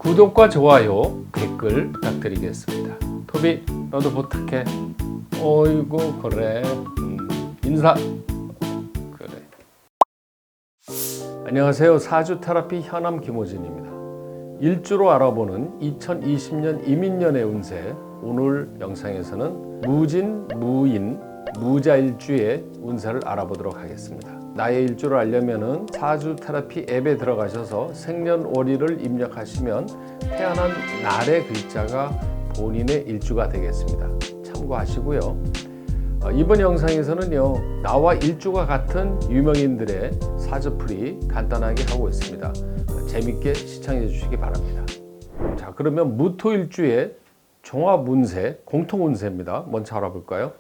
구독과 좋아요, 댓글 부탁드리겠습니다. 토비, 너도 부탁해. 어이구 그래. 인사. 그래. 안녕하세요. 사주 테라피 현암 김호진입니다. 일주로 알아보는 2020년 이민년의 운세. 오늘 영상에서는 무진, 무인, 무자일주의 운세를 알아보도록 하겠습니다. 나의 일주를 알려면은 사주 테라피 앱에 들어가셔서 생년월일을 입력하시면 태어난 날의 글자가 본인의 일주가 되겠습니다. 참고하시고요. 이번 영상에서는요, 나와 일주가 같은 유명인들의 사주풀이 간단하게 하고 있습니다. 재밌게 시청해 주시기 바랍니다. 자, 그러면 무토일주의 종합운세, 공통운세입니다. 먼저 알아볼까요?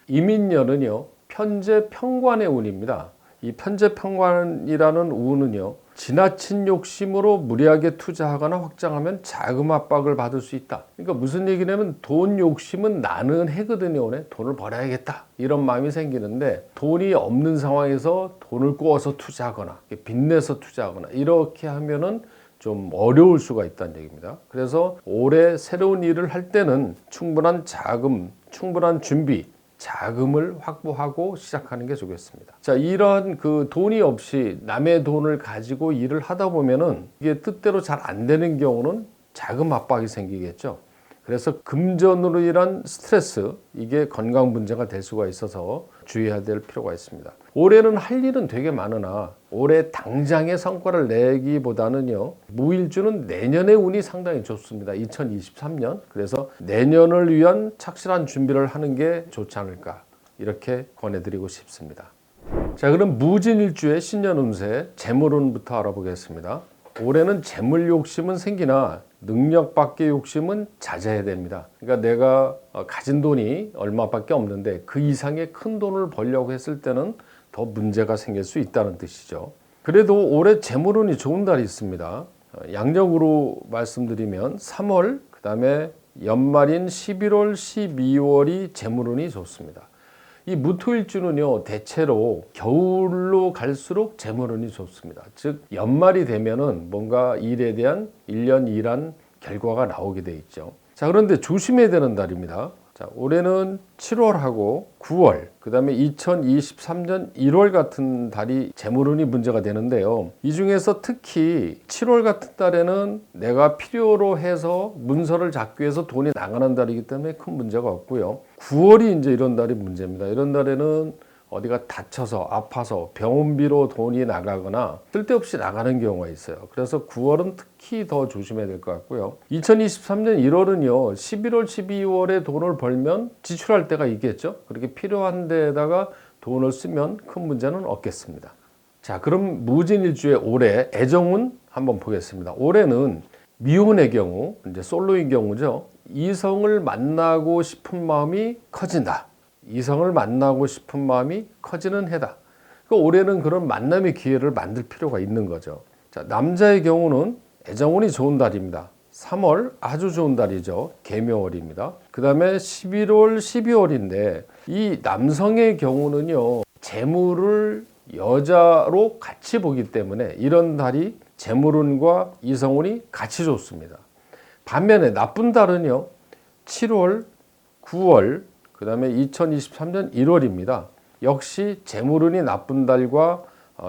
이민년은요, 편재평관의 운입니다. 이 편재평관이라는 운은요, 지나친 욕심으로 무리하게 투자하거나 확장하면 자금 압박을 받을 수 있다. 그러니까 무슨 얘기냐면 돈 욕심은 나는 해거든요. 돈을 벌어야겠다 이런 마음이 생기는데 돈이 없는 상황에서 돈을 꼬아서 투자하거나 빚내서 투자하거나 이렇게 하면은 좀 어려울 수가 있다는 얘기입니다. 그래서 올해 새로운 일을 할 때는 충분한 자금, 충분한 준비, 자금을 확보하고 시작하는 게 좋겠습니다. 자, 이런 돈이 없이 남의 돈을 가지고 일을 하다 보면은 이게 뜻대로 잘 안 되는 경우는 자금 압박이 생기겠죠. 그래서 금전으로 인한 스트레스, 이게 건강 문제가 될 수가 있어서 주의해야 될 필요가 있습니다. 올해는 할 일은 되게 많으나 올해 당장의 성과를 내기보다는요, 무일주는 내년의 운이 상당히 좋습니다. 2023년. 그래서 내년을 위한 착실한 준비를 하는 게 좋지 않을까, 이렇게 권해드리고 싶습니다. 자, 그럼 무진일주의 신년 운세, 재물운부터 알아보겠습니다. 올해는 재물 욕심은 생기나 능력 밖의 욕심은 자제해야 됩니다. 그러니까 내가 가진 돈이 얼마밖에 없는데 그 이상의 큰 돈을 벌려고 했을 때는 더 문제가 생길 수 있다는 뜻이죠. 그래도 올해 재물운이 좋은 달이 있습니다. 양력으로 말씀드리면 3월, 그 다음에 연말인 11월, 12월이 재물운이 좋습니다. 이 무토일주는요, 대체로 겨울로 갈수록 재물운이 좋습니다. 즉 연말이 되면은 뭔가 일에 대한 1년 일한 결과가 나오게 돼 있죠. 자, 그런데 조심해야 되는 달입니다. 자, 올해는 7월하고 9월, 그 다음에 2023년 1월 같은 달이 재물운이 문제가 되는데요. 이 중에서 특히 7월 같은 달에는 내가 필요로 해서 문서를 잡기 위해서 돈이 나가는 달이기 때문에 큰 문제가 없고요. 9월이 이제 이런 달이 문제입니다. 이런 달에는 어디가 다쳐서 아파서 병원비로 돈이 나가거나 쓸데없이 나가는 경우가 있어요. 그래서 9월은 특히 더 조심해야 될 것 같고요. 2023년 1월은요, 11월, 12월에 돈을 벌면 지출할 때가 있겠죠. 그렇게 필요한 데에다가 돈을 쓰면 큰 문제는 없겠습니다. 자, 그럼 무진일주의 올해 애정운 한번 보겠습니다. 올해는 미혼의 경우, 이제 솔로인 경우죠. 이성을 만나고 싶은 마음이 커진다. 이성을 만나고 싶은 마음이 커지는 해다. 그러니까 올해는 그런 만남의 기회를 만들 필요가 있는 거죠. 자, 남자의 경우는 애정운이 좋은 달입니다. 3월 아주 좋은 달이죠. 계묘월입니다. 그 다음에 11월, 12월인데 이 남성의 경우는요, 재물을 여자로 같이 보기 때문에 이런 달이 재물운과 이성운이 같이 좋습니다. 반면에 나쁜 달은요, 7월, 9월, 그 다음에 2023년 1월입니다. 역시 재물운이 나쁜 달과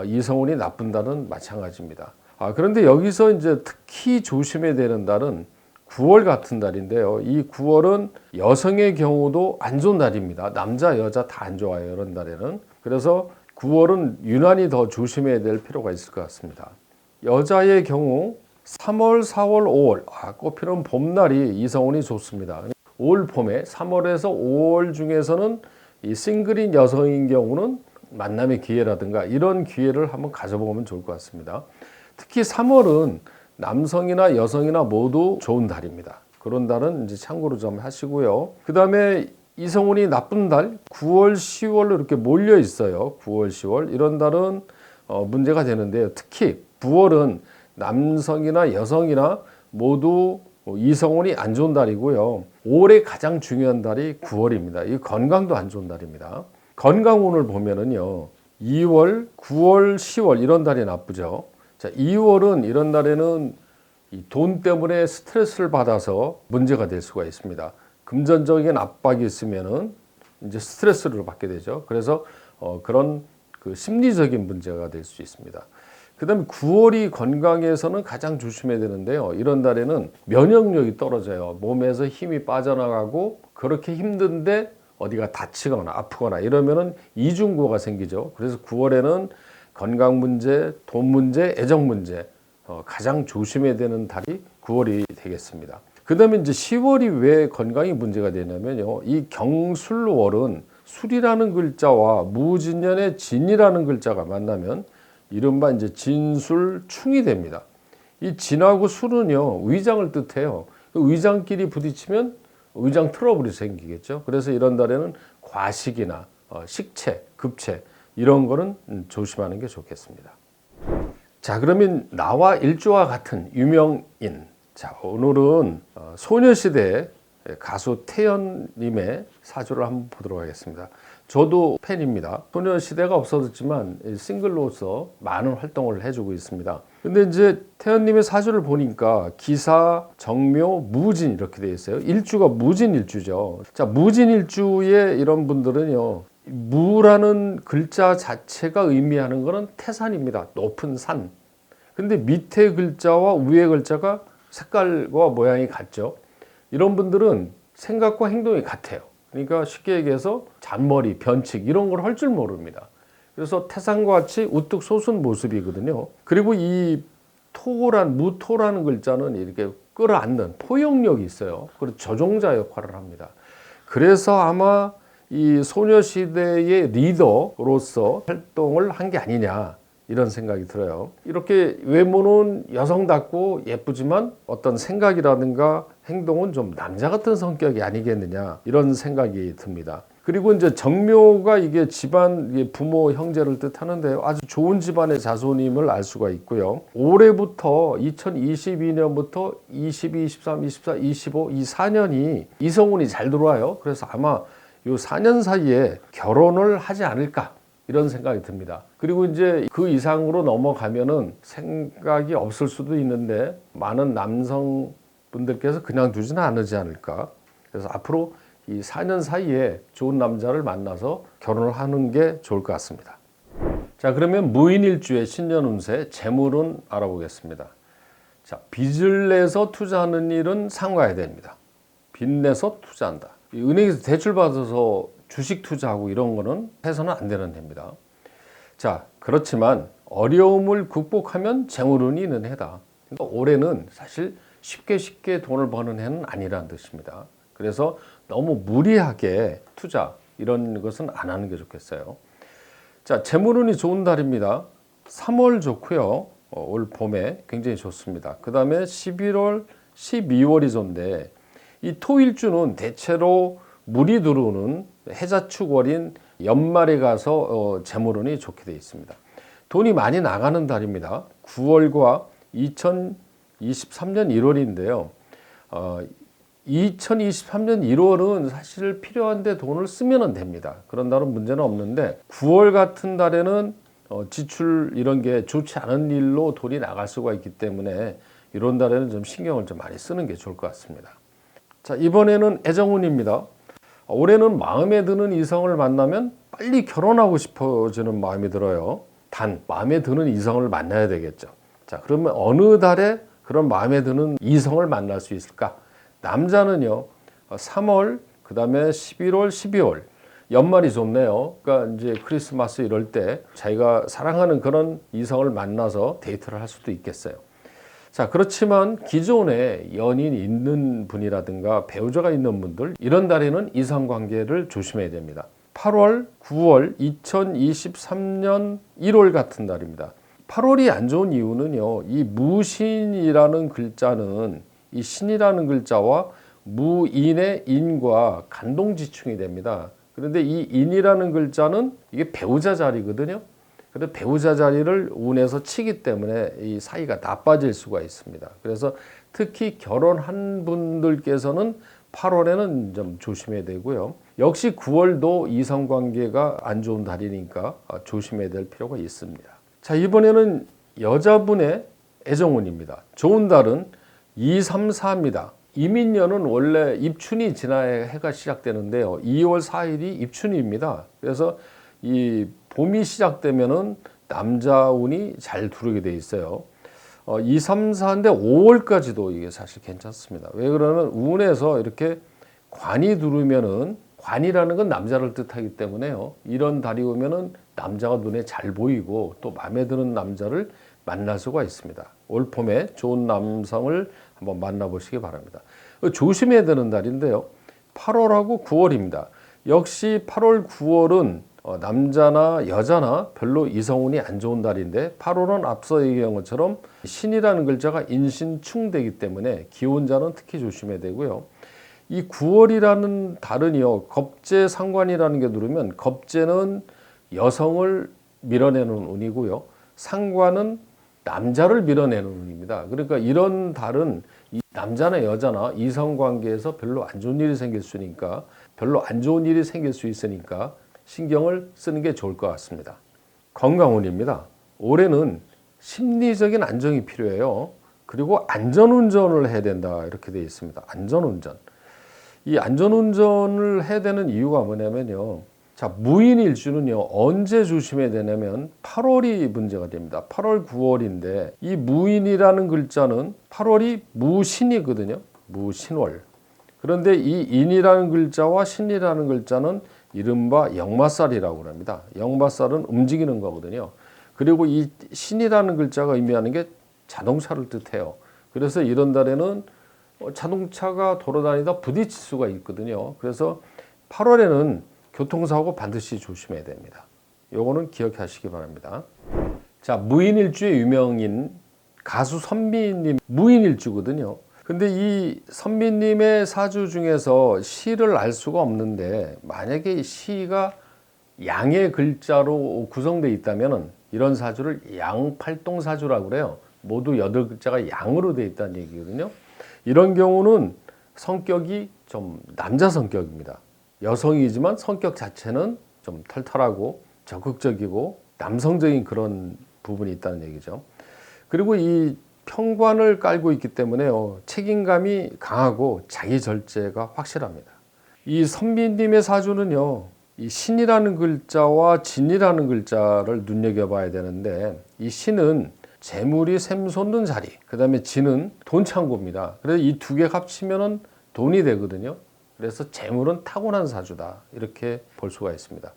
이성운이 나쁜 달은 마찬가지입니다. 그런데 여기서 이제 특히 조심해야 되는 달은 9월 같은 달인데요. 이 9월은 여성의 경우도 안 좋은 달입니다. 남자, 여자 다 안 좋아요, 이런 달에는. 그래서 9월은 유난히 더 조심해야 될 필요가 있을 것 같습니다. 여자의 경우 3월, 4월, 5월, 꽃피는 봄날이 이성운이 좋습니다. 올 봄에 3월에서 5월 중에서는 이 싱글인 여성인 경우는 만남의 기회라든가 이런 기회를 한번 가져보면 좋을 것 같습니다. 특히 3월은 남성이나 여성이나 모두 좋은 달입니다. 그런 달은 이제 참고로 좀 하시고요. 그 다음에 이성운이 나쁜 달 9월, 10월로 이렇게 몰려 있어요. 9월, 10월 이런 달은 문제가 되는데요. 특히 9월은 남성이나 여성이나 모두 이성운이 안 좋은 달이고요. 올해 가장 중요한 달이 9월입니다. 이 건강도 안 좋은 달입니다. 건강운을 보면은요, 2월, 9월, 10월 이런 달이 나쁘죠. 자, 2월은 이런 달에는 이 돈 때문에 스트레스를 받아서 문제가 될 수가 있습니다. 금전적인 압박이 있으면은 이제 스트레스를 받게 되죠. 그래서 그런 그 심리적인 문제가 될 수 있습니다. 그다음에 9월이 건강에서는 가장 조심해야 되는데요. 이런 달에는 면역력이 떨어져요. 몸에서 힘이 빠져나가고 그렇게 힘든데 어디가 다치거나 아프거나 이러면은 이중고가 생기죠. 그래서 9월에는 건강 문제, 돈 문제, 애정 문제 가장 조심해야 되는 달이 9월이 되겠습니다. 그다음에 이제 10월이 왜 건강이 문제가 되냐면요. 이 경술월은 술이라는 글자와 무진년의 진이라는 글자가 만나면 이른바 이제 진술충이 됩니다. 이 진하고 술은요 위장을 뜻해요. 위장끼리 부딪히면 위장 트러블이 생기겠죠. 그래서 이런 달에는 과식이나 식체, 급체 이런 거는 조심하는 게 좋겠습니다. 자, 그러면 나와 일주와 같은 유명인. 자, 오늘은 소녀시대 가수 태연님의 사주를 한번 보도록 하겠습니다. 저도 팬입니다. 소녀시대가 없어졌지만 싱글로서 많은 활동을 해주고 있습니다. 근데 이제 태연님의 사주를 보니까 기사, 정묘, 무진 이렇게 되어 있어요. 일주가 무진 일주죠. 자, 무진 일주의 이런 분들은요. 무라는 글자 자체가 의미하는 것은 태산입니다. 높은 산. 근데 밑에 글자와 위에 글자가 색깔과 모양이 같죠. 이런 분들은 생각과 행동이 같아요. 그러니까 쉽게 얘기해서 잔머리, 변칙 이런 걸 할 줄 모릅니다. 그래서 태산과 같이 우뚝 솟은 모습이거든요. 그리고 이 무토라는 글자는 이렇게 끌어안는 포용력이 있어요. 그리고 조종자 역할을 합니다. 그래서 아마 이 소녀시대의 리더로서 활동을 한 게 아니냐 이런 생각이 들어요. 이렇게 외모는 여성답고 예쁘지만 어떤 생각이라든가 행동은 좀 남자 같은 성격이 아니겠느냐 이런 생각이 듭니다. 그리고 이제 정묘가 이게 집안, 부모, 형제를 뜻하는데요. 아주 좋은 집안의 자손임을 알 수가 있고요. 올해부터 2022년부터 22, 23, 24, 25 이 4년이 이성운이 잘 들어와요. 그래서 아마 이 4년 사이에 결혼을 하지 않을까 이런 생각이 듭니다. 그리고 이제 그 이상으로 넘어가면은 생각이 없을 수도 있는데 많은 남성분들께서 그냥 두지는 않지 않을까. 그래서 앞으로 이 4년 사이에 좋은 남자를 만나서 결혼을 하는 게 좋을 것 같습니다. 자, 그러면 무인일주의 신년 운세 재물은 알아보겠습니다. 자, 빚을 내서 투자하는 일은 삼가야 됩니다. 빚 내서 투자한다. 은행에서 대출 받아서 주식 투자하고 이런 거는 해서는 안 되는 해입니다. 자, 그렇지만 어려움을 극복하면 재물운이 있는 해다. 그러니까 올해는 사실 쉽게 돈을 버는 해는 아니라는 뜻입니다. 그래서 너무 무리하게 투자 이런 것은 안 하는 게 좋겠어요. 자, 재물운이 좋은 달입니다. 3월 좋고요. 올 봄에 굉장히 좋습니다. 그 다음에 11월, 12월이 좋은데 이 토일주는 대체로 물이 들어오는 해자축월인 연말에 가서 재물운이 좋게 되어 있습니다. 돈이 많이 나가는 달입니다. 9월과 2023년 1월인데요. 2023년 1월은 사실 필요한데 돈을 쓰면 됩니다. 그런 달은 문제는 없는데 9월 같은 달에는 지출 이런 게 좋지 않은 일로 돈이 나갈 수가 있기 때문에 이런 달에는 좀 신경을 좀 많이 쓰는 게 좋을 것 같습니다. 자, 이번에는 애정운입니다. 올해는 마음에 드는 이성을 만나면 빨리 결혼하고 싶어지는 마음이 들어요. 단 마음에 드는 이성을 만나야 되겠죠. 자, 그러면 어느 달에 그런 마음에 드는 이성을 만날 수 있을까? 남자는요 3월, 그 다음에 11월, 12월 연말이 좋네요. 그러니까 이제 크리스마스 이럴 때 자기가 사랑하는 그런 이성을 만나서 데이트를 할 수도 있겠어요. 자, 그렇지만 기존에 연인이 있는 분이라든가 배우자가 있는 분들 이런 달에는 이성관계를 조심해야 됩니다. 8월, 9월, 2023년 1월 같은 달입니다. 8월이 안 좋은 이유는요. 이 무신이라는 글자는 이 신이라는 글자와 무인의 인과 간동지충이 됩니다. 그런데 이 인이라는 글자는 이게 배우자 자리거든요. 그런데 배우자 자리를 운에서 치기 때문에 이 사이가 나빠질 수가 있습니다. 그래서 특히 결혼한 분들께서는 8월에는 좀 조심해야 되고요. 역시 9월도 이성관계가 안 좋은 달이니까 조심해야 될 필요가 있습니다. 자, 이번에는 여자분의 애정운입니다. 좋은 달은 2, 3, 4입니다. 이민년은 원래 입춘이 지나야 해가 시작되는데요. 2월 4일이 입춘입니다. 그래서 이 봄이 시작되면은 남자 운이 잘 들어오게 돼 있어요. 2, 3, 4인데 5월까지도 이게 사실 괜찮습니다. 왜 그러면 운에서 이렇게 관이 들어오면은, 관이라는 건 남자를 뜻하기 때문에요. 이런 달이 오면은 남자가 눈에 잘 보이고 또 마음에 드는 남자를 만날 수가 있습니다. 올 봄에 좋은 남성을 한번 만나보시기 바랍니다. 조심해야 되는 달인데요. 8월하고 9월입니다. 역시 8월, 9월은 남자나 여자나 별로 이성운이 안 좋은 달인데 8월은 앞서 얘기한 것처럼 신이라는 글자가 인신충되기 때문에 기혼자는 특히 조심해야 되고요. 이 9월이라는 달은요, 겁재상관이라는 게 누르면 겁재는 여성을 밀어내는 운이고요. 상관은 남자를 밀어내는 운입니다. 그러니까 이런 달은 이 남자나 여자나 이성관계에서 별로 안 좋은 일이 생길 수 있으니까, 신경을 쓰는 게 좋을 것 같습니다. 건강운입니다. 올해는 심리적인 안정이 필요해요. 그리고 안전운전을 해야 된다, 이렇게 되어 있습니다. 안전운전. 이 안전운전을 해야 되는 이유가 뭐냐면요. 자, 무인일주는요, 언제 조심해야 되냐면 8월이 문제가 됩니다. 8월, 9월인데 이 무인이라는 글자는 8월이 무신이거든요. 무신월. 그런데 이 인이라는 글자와 신이라는 글자는 이른바 역마살이라고 합니다. 역마살은 움직이는 거거든요. 그리고 이 신이라는 글자가 의미하는 게 자동차를 뜻해요. 그래서 이런 달에는 자동차가 돌아다니다 부딪힐 수가 있거든요. 그래서 8월에는 교통사고 반드시 조심해야 됩니다. 요거는 기억하시기 바랍니다. 자, 무인일주의 유명인 가수 선미님 무인일주거든요. 근데 이 선미님의 사주 중에서 시를 알 수가 없는데, 만약에 시가 양의 글자로 구성되어 있다면 이런 사주를 양팔동사주라고 그래요. 모두 8글자가 양으로 되어 있다는 얘기거든요. 이런 경우는 성격이 좀 남자 성격입니다. 여성이지만 성격 자체는 좀 털털하고 적극적이고 남성적인 그런 부분이 있다는 얘기죠. 그리고 이 평관을 깔고 있기 때문에 책임감이 강하고 자기 절제가 확실합니다. 이 선비님의 사주는요, 이 신이라는 글자와 진이라는 글자를 눈여겨봐야 되는데, 이 신은 재물이 샘솟는 자리, 그 다음에 진은 돈 창고입니다. 그래서 이 두 개 합치면 돈이 되거든요. 그래서 재물은 타고난 사주다, 이렇게 볼 수가 있습니다.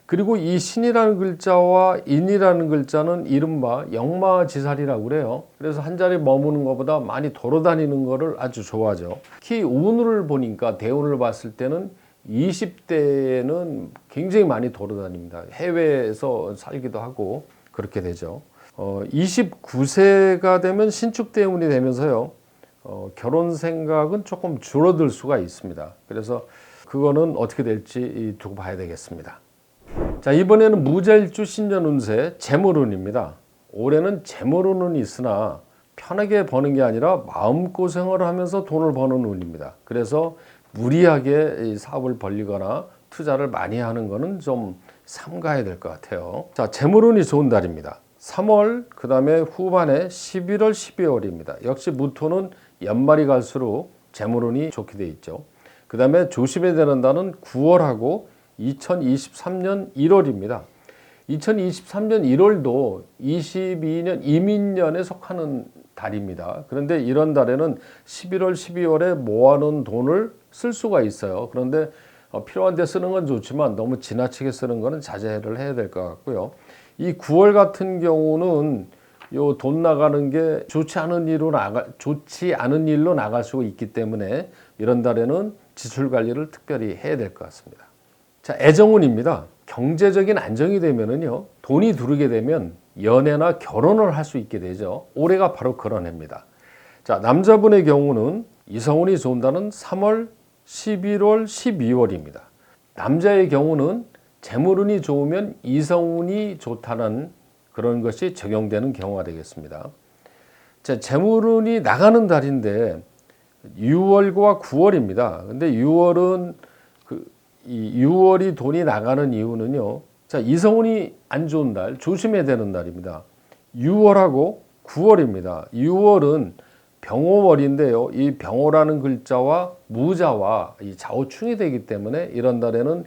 그리고 이 신이라는 글자와 인이라는 글자는 이른바 역마지살이라고 그래요. 그래서 한 자리 머무는 것보다 많이 돌아다니는 것을 아주 좋아하죠. 특히 운을 보니까, 대운을 봤을 때는 20대에는 굉장히 많이 돌아다닙니다. 해외에서 살기도 하고 그렇게 되죠. 29세가 되면 신축대운이 되면서요, 결혼 생각은 조금 줄어들 수가 있습니다. 그래서 그거는 어떻게 될지 두고 봐야 되겠습니다. 자, 이번에는 무자일주 신년운세 재물운입니다. 올해는 재물운은 있으나 편하게 버는 게 아니라 마음고생을 하면서 돈을 버는 운입니다. 그래서 무리하게 사업을 벌리거나 투자를 많이 하는 거는 좀 삼가야 될 것 같아요. 자, 재물운이 좋은 달입니다. 3월, 그 다음에 후반에 11월, 12월입니다. 역시 무토는 연말이 갈수록 재물운이 좋게 돼 있죠. 그 다음에 조심해야 되는 달은 9월하고 2023년 1월입니다. 2023년 1월도 22년 이민년에 속하는 달입니다. 그런데 이런 달에는 11월, 12월에 모아놓은 돈을 쓸 수가 있어요. 그런데 필요한 데 쓰는 건 좋지만 너무 지나치게 쓰는 거는 자제를 해야 될 것 같고요. 이 9월 같은 경우는 요 돈 나가는 게 좋지 않은 일로 나갈 수가 있기 때문에 이런 달에는 지출 관리를 특별히 해야 될 것 같습니다. 자, 애정운입니다. 경제적인 안정이 되면은요, 돈이 들어오게 되면 연애나 결혼을 할 수 있게 되죠. 올해가 바로 그런 해입니다. 자, 남자분의 경우는 이성운이 좋은 달은 3월, 11월, 12월입니다. 남자의 경우는 재물운이 좋으면 이성운이 좋다는 그런 것이 적용되는 경우가 되겠습니다. 자, 재물운이 나가는 달인데 6월과 9월입니다. 근데 6월은 이 6월이 돈이 나가는 이유는요. 자, 이성운이 안 좋은 달, 조심해야 되는 달입니다. 6월하고 9월입니다. 6월은 병호월인데요. 이 병호라는 글자와 무자와 이 좌우충이 되기 때문에 이런 달에는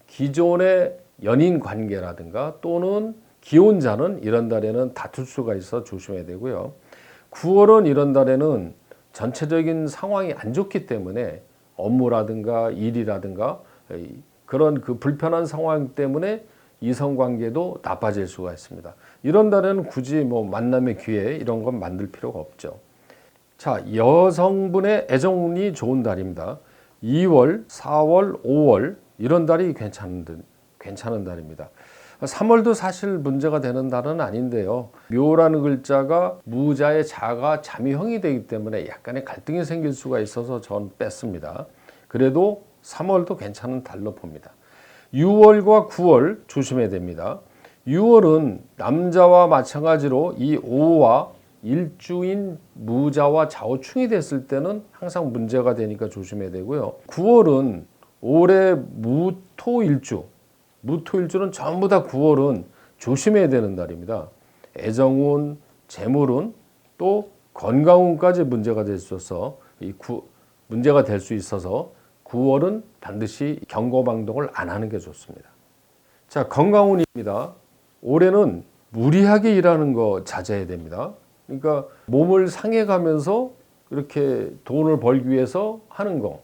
기존의 연인 관계라든가 또는 기혼자는 이런 달에는 다툴 수가 있어 조심해야 되고요. 9월은 이런 달에는 전체적인 상황이 안 좋기 때문에 업무라든가 일이라든가 그런 그 불편한 상황 때문에 이성관계도 나빠질 수가 있습니다. 이런 달에는 굳이 뭐 만남의 기회 이런 건 만들 필요가 없죠. 자, 여성분의 애정운이 좋은 달입니다. 2월, 4월, 5월 이런 달이 괜찮은 달입니다. 3월도 사실 문제가 되는 달은 아닌데요. 묘라는 글자가 무자의 자가 잠이형이 되기 때문에 약간의 갈등이 생길 수가 있어서 전 뺐습니다. 그래도 3월도 괜찮은 달로 봅니다. 6월과 9월 조심해야 됩니다. 6월은 남자와 마찬가지로 이 5와 일주인 무자와 좌우충이 됐을 때는 항상 문제가 되니까 조심해야 되고요. 9월은 올해 무토일주는 전부 다 9월은 조심해야 되는 달입니다. 애정운, 재물운, 또 건강운까지 문제가 될 수 있어서 문제가 될 수 있어서 9월은 반드시 경고망동을 안 하는 게 좋습니다. 자, 건강운입니다. 올해는 무리하게 일하는 거 자제해야 됩니다. 그러니까 몸을 상해가면서 이렇게 돈을 벌기 위해서 하는 거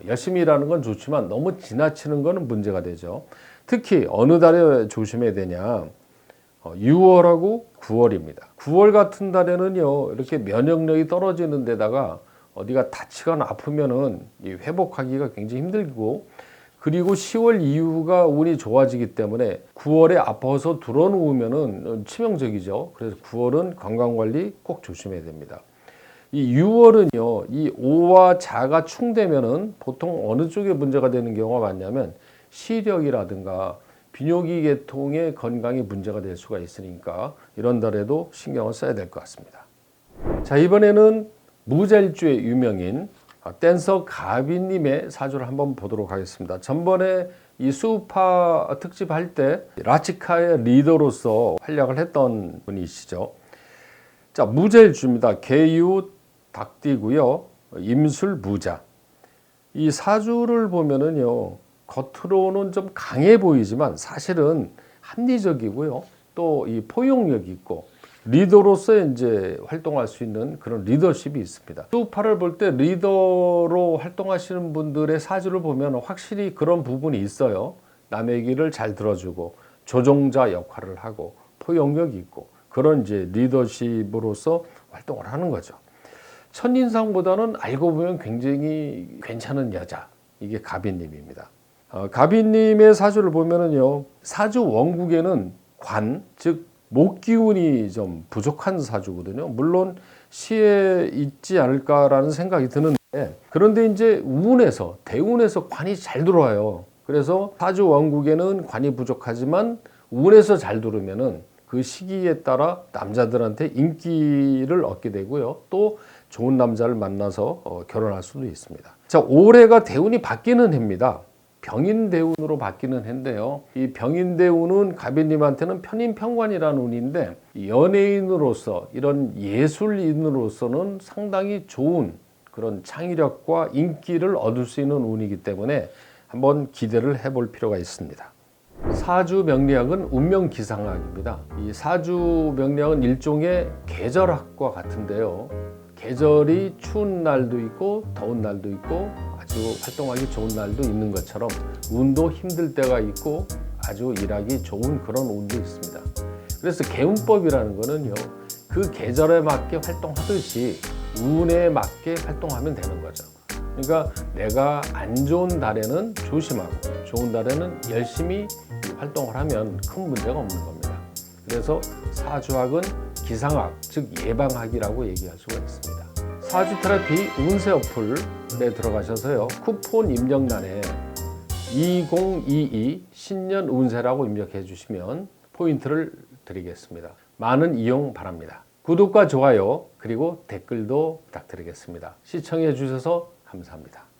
열심히 일하는 건 좋지만 너무 지나치는 거는 문제가 되죠. 특히 어느 달에 조심해야 되냐 6월하고 9월입니다. 9월 같은 달에는요 이렇게 면역력이 떨어지는 데다가 어디가 다치거나 아프면은 회복하기가 굉장히 힘들고 그리고 10월 이후가 운이 좋아지기 때문에 9월에 아파서 들어누우면은 치명적이죠. 그래서 9월은 건강관리 꼭 조심해야 됩니다. 이 6월은요, 이 5와 자가 충되면은 보통 어느 쪽에 문제가 되는 경우가 많냐면 시력이라든가 비뇨기 계통의 건강에 문제가 될 수가 있으니까 이런 달에도 신경을 써야 될 것 같습니다. 자, 이번에는 무자일주의 유명인 댄서 가비님의 사주를 한번 보도록 하겠습니다. 전번에 이 수우파 특집 할 때 라치카의 리더로서 활약을 했던 분이시죠. 자, 무자일주입니다. 개유 닭띠고요. 임술 무자. 이 사주를 보면은요. 겉으로는 좀 강해 보이지만 사실은 합리적이고요. 또 이 포용력이 있고 리더로서 이제 활동할 수 있는 그런 리더십이 있습니다. 수우파를 볼 때 리더로 활동하시는 분들의 사주를 보면 확실히 그런 부분이 있어요. 남의 얘기를 잘 들어주고 조종자 역할을 하고 포용력이 있고 그런 이제 리더십으로서 활동을 하는 거죠. 첫인상보다는 알고 보면 굉장히 괜찮은 여자. 이게 가비님입니다. 가비님의 사주를 보면은요, 사주 원국에는 관, 즉 목기운이 좀 부족한 사주거든요. 물론 시에 있지 않을까라는 생각이 드는데 그런데 이제 운에서 대운에서 관이 잘 들어와요. 그래서 사주 원국에는 관이 부족하지만 운에서 잘 들어오면은 그 시기에 따라 남자들한테 인기를 얻게 되고요. 또 좋은 남자를 만나서 결혼할 수도 있습니다. 자, 올해가 대운이 바뀌는 해입니다. 병인대운으로 바뀌는 해인데요. 이 병인대운은 가비님한테는 편인평관이라는 운인데 연예인으로서 이런 예술인으로서는 상당히 좋은 그런 창의력과 인기를 얻을 수 있는 운이기 때문에 한번 기대를 해볼 필요가 있습니다. 사주 명리학은 운명기상학입니다. 이 사주 명리학은 일종의 계절학과 같은데요. 계절이 추운 날도 있고 더운 날도 있고 아주 활동하기 좋은 날도 있는 것처럼 운도 힘들 때가 있고 아주 일하기 좋은 그런 운도 있습니다. 그래서 개운법이라는 거는요, 그 계절에 맞게 활동하듯이 운에 맞게 활동하면 되는 거죠. 그러니까 내가 안 좋은 달에는 조심하고 좋은 달에는 열심히 활동을 하면 큰 문제가 없는 겁니다. 그래서 사주학은 기상학, 즉 예방학이라고 얘기할 수가 있습니다. 사주 테라피 운세 어플에 들어가셔서요. 쿠폰 입력란에 2022 신년 운세라고 입력해 주시면 포인트를 드리겠습니다. 많은 이용 바랍니다. 구독과 좋아요 그리고 댓글도 부탁드리겠습니다. 시청해 주셔서 감사합니다.